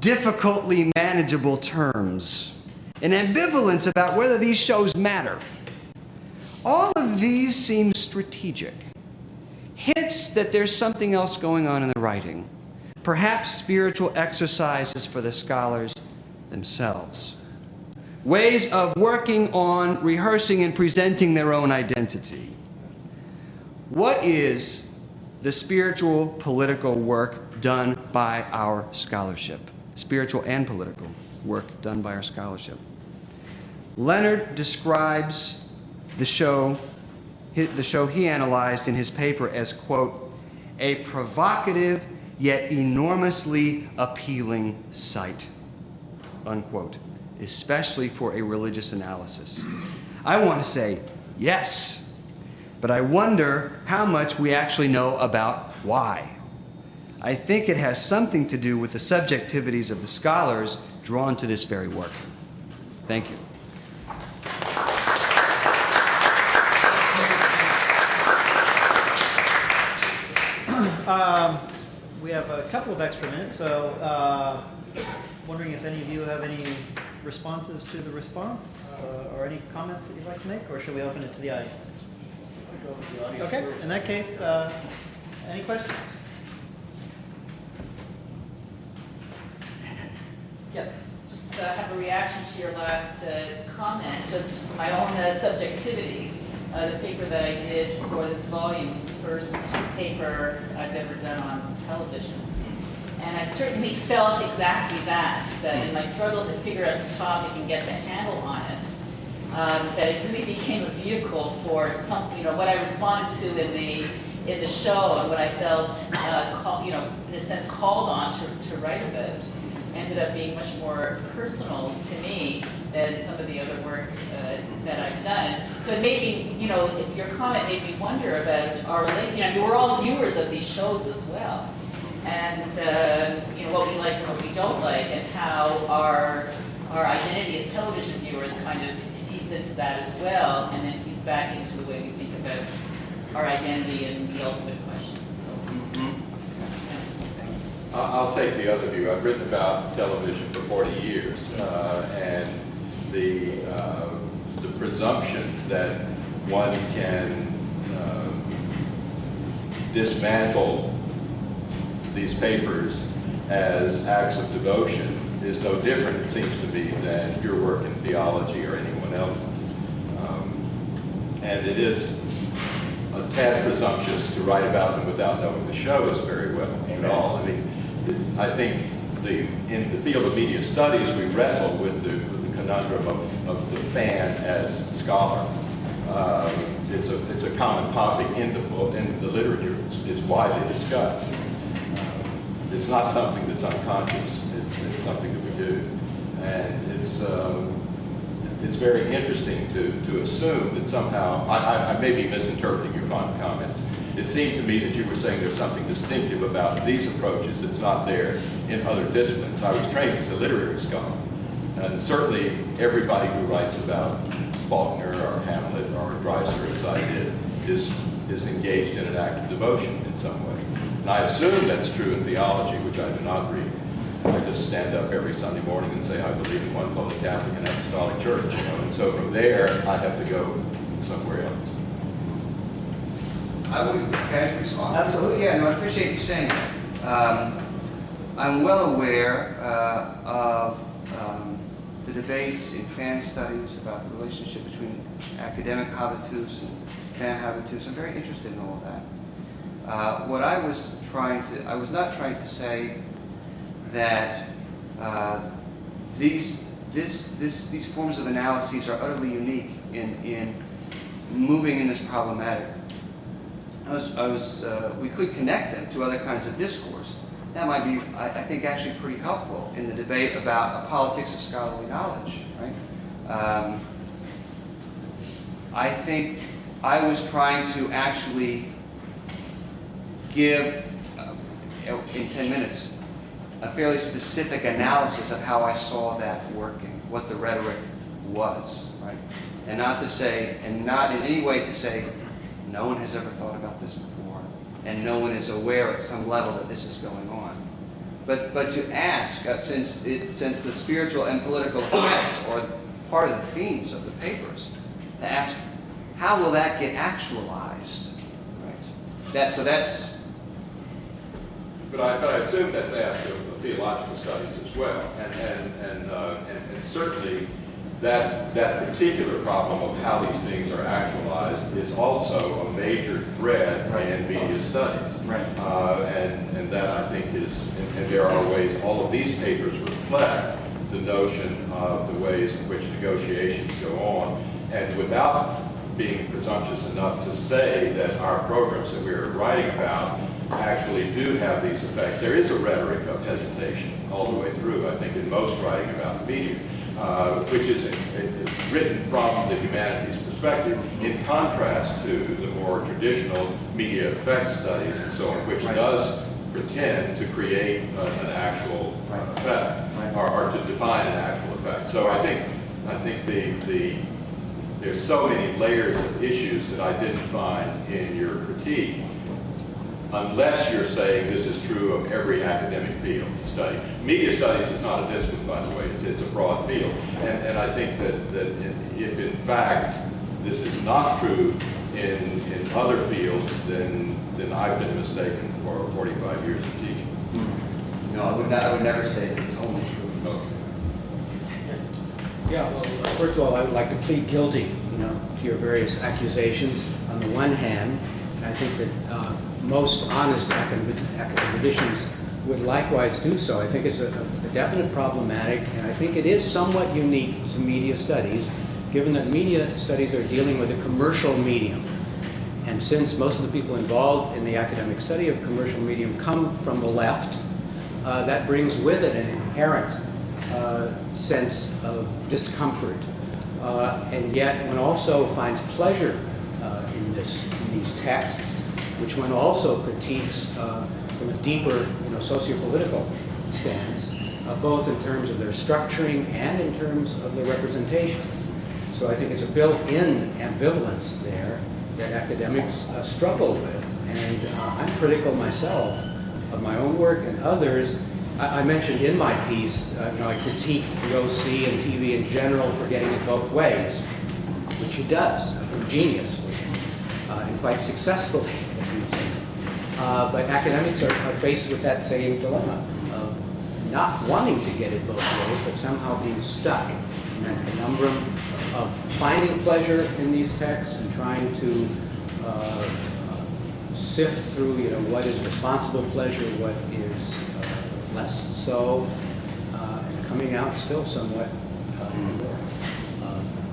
difficultly manageable terms, and ambivalence about whether these shows matter. All of these seem strategic. Hints that there's something else going on in the writing. Perhaps spiritual exercises for the scholars themselves. Ways of working on rehearsing and presenting their own identity. What is the spiritual political work done by our scholarship? Spiritual and political work done by our scholarship. Leonard describes the show he analyzed in his paper as, quote, a provocative yet enormously appealing sight, unquote, especially for a religious analysis. I want to say yes, but I wonder how much we actually know about why. I think it has something to do with the subjectivities of the scholars drawn to this very work. Thank you. We have a couple of extra minutes, so wondering if any of you have any responses to the response or any comments that you'd like to make, or should we open it to the audience? Okay, in that case, any questions? Yes. Just have a reaction to your last comment, just for my own subjectivity. The paper that I did for this volume is the first paper I've ever done on television. And I certainly felt exactly that in my struggle to figure out the topic and get the handle on it, that it really became a vehicle for something, what I responded to in the show and what I felt, in a sense, called on to write about. Ended up being much more personal to me than some of the other work that I've done. So it made me, your comment made me wonder about our relationship. We're all viewers of these shows as well. And, what we like and what we don't like, and how our identity as television viewers kind of feeds into that as well, and then feeds back into the way we think about our identity and the ultimate questions and so on. I'll take the other view. I've written about television for 40 years, and the presumption that one can dismantle these papers as acts of devotion is no different, it seems to me, than your work in theology or anyone else's. And it is a tad presumptuous to write about them without knowing the shows very well at all. I mean, I think in the field of media studies, we wrestle with the conundrum of the fan as scholar. It's a common topic in the literature. It's widely discussed. It's not something that's unconscious. It's something that we do, and it's very interesting to assume that somehow I may be misinterpreting your final comments. It seemed to me that you were saying there's something distinctive about these approaches that's not there in other disciplines. I was trained as a literary scholar, and certainly everybody who writes about Faulkner or Hamlet or Dreiser, as I did, is engaged in an act of devotion in some way. And I assume that's true in theology, which I do not read. I just stand up every Sunday morning and say I believe in one holy Catholic and Apostolic Church, and so from there I have to go somewhere else. I would casually respond. Absolutely. Yeah, no, I appreciate you saying that. I'm well aware of the debates in fan studies about the relationship between academic habitus and fan habitus. I'm very interested in all of that. What I was not trying to say that these forms of analyses are utterly unique in moving in this problematic. We could connect them to other kinds of discourse. That might be, I think, actually pretty helpful in the debate about a politics of scholarly knowledge, right? I think I was trying to actually give, in 10 minutes, a fairly specific analysis of how I saw that working, what the rhetoric was, right? And not in any way to say, no one has ever thought about this before, and no one is aware at some level that this is going on. but to ask, since the spiritual and political threats are part of the themes of the papers, to ask, how will that get actualized? Right. That's. But I assume that's asked of theological studies as well, and certainly that particular problem of how these things are actualized is also a major thread in media studies. Right. And that I think is, and there are ways, all of these papers reflect the notion of the ways in which negotiations go on, and without being presumptuous enough to say that our programs that we're writing about actually do have these effects. There is a rhetoric of hesitation all the way through, I think, in most writing about the media, which is written from the humanities perspective, in contrast to the more traditional media effects studies and so on, which does pretend to create an actual effect, or to define an actual effect. So I think there's so many layers of issues that I didn't find in your critique, unless you're saying this is true of every academic field study. Media studies is not a discipline, by the way, it's a broad field. And I think that if in fact this is not true in other fields, then I've been mistaken for 45 years of teaching. No, I would never say that it's only true. Yeah, well, first of all, I would like to plead guilty, to your various accusations. On the one hand, I think that most honest academicians would likewise do so. I think it's a definite problematic, and I think it is somewhat unique to media studies, given that media studies are dealing with a commercial medium. And since most of the people involved in the academic study of commercial medium come from the left, that brings with it an inherent sense of discomfort. And yet one also finds pleasure in these texts, which one also critiques from a deeper socio-political stance, both in terms of their structuring and in terms of their representation. So I think it's a built-in ambivalence there that academics struggle with. And I'm critical myself of my own work and others. I mentioned in my piece, I critiqued the OC and TV in general for getting it both ways, which it does, ingeniously, and quite successfully, as we've seen. But academics are faced with that same dilemma of not wanting to get it both ways, but somehow being stuck in that conundrum of finding pleasure in these texts and trying to sift through, what is responsible pleasure, what is less so, and coming out still somewhat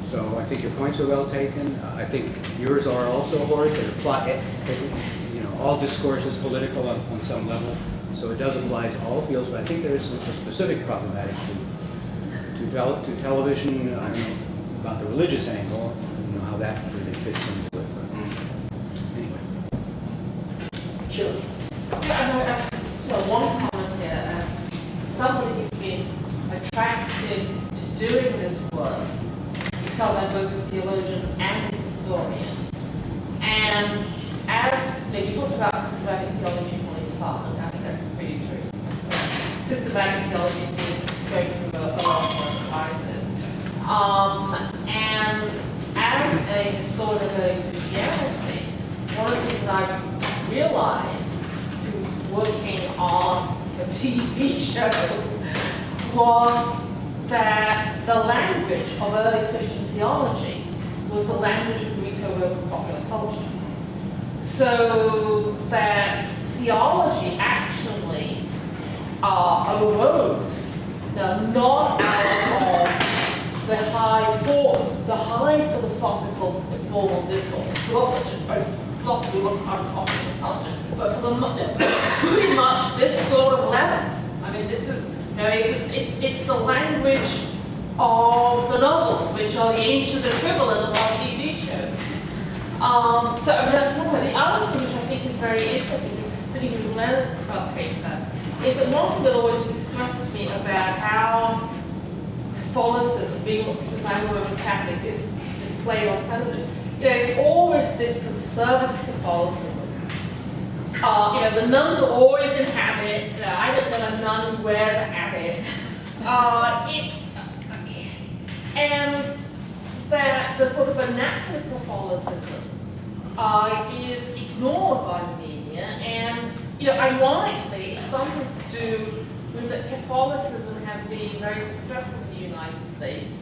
so I think your points are well taken. I think yours are also, Horace. All discourse is political on some level, so it does apply to all fields, but I think there is a specific problematic to television. I don't know about the religious angle, how that really fits into it. But anyway. Sure. Yeah, one comment here, as somebody who's been attracted to doing this work because I'm both a theologian and a historian. And as you talked about systematic theology falling apart, and I think that's pretty true. Systematic theology has been going through a long crisis. And as a historian of early Christianity, one of the things I've realized through working on a TV show was that the language of early Christian theology was the language of Greco-Roman popular culture. So that theology actually arose not out of the high philosophical and formal discourse. Philosophy wasn't part of popular culture, but for pretty much this sort of level. I mean, this is it's the language of the novels, which are the ancient equivalent of our TV shows. So that's one way. The other thing which I think is very interesting, particularly with Leonard's paper, is that one thing that always distresses me about how Catholicism, being since I'm a Roman Catholic, is displayed on television. It's always this conservative Catholicism The nuns are always in habit. I don't know a nun who wears a habit. And that the sort of vernacular Catholicism is ignored by the media, and ironically, it's something to do with that Catholicism has been very successful in the United States,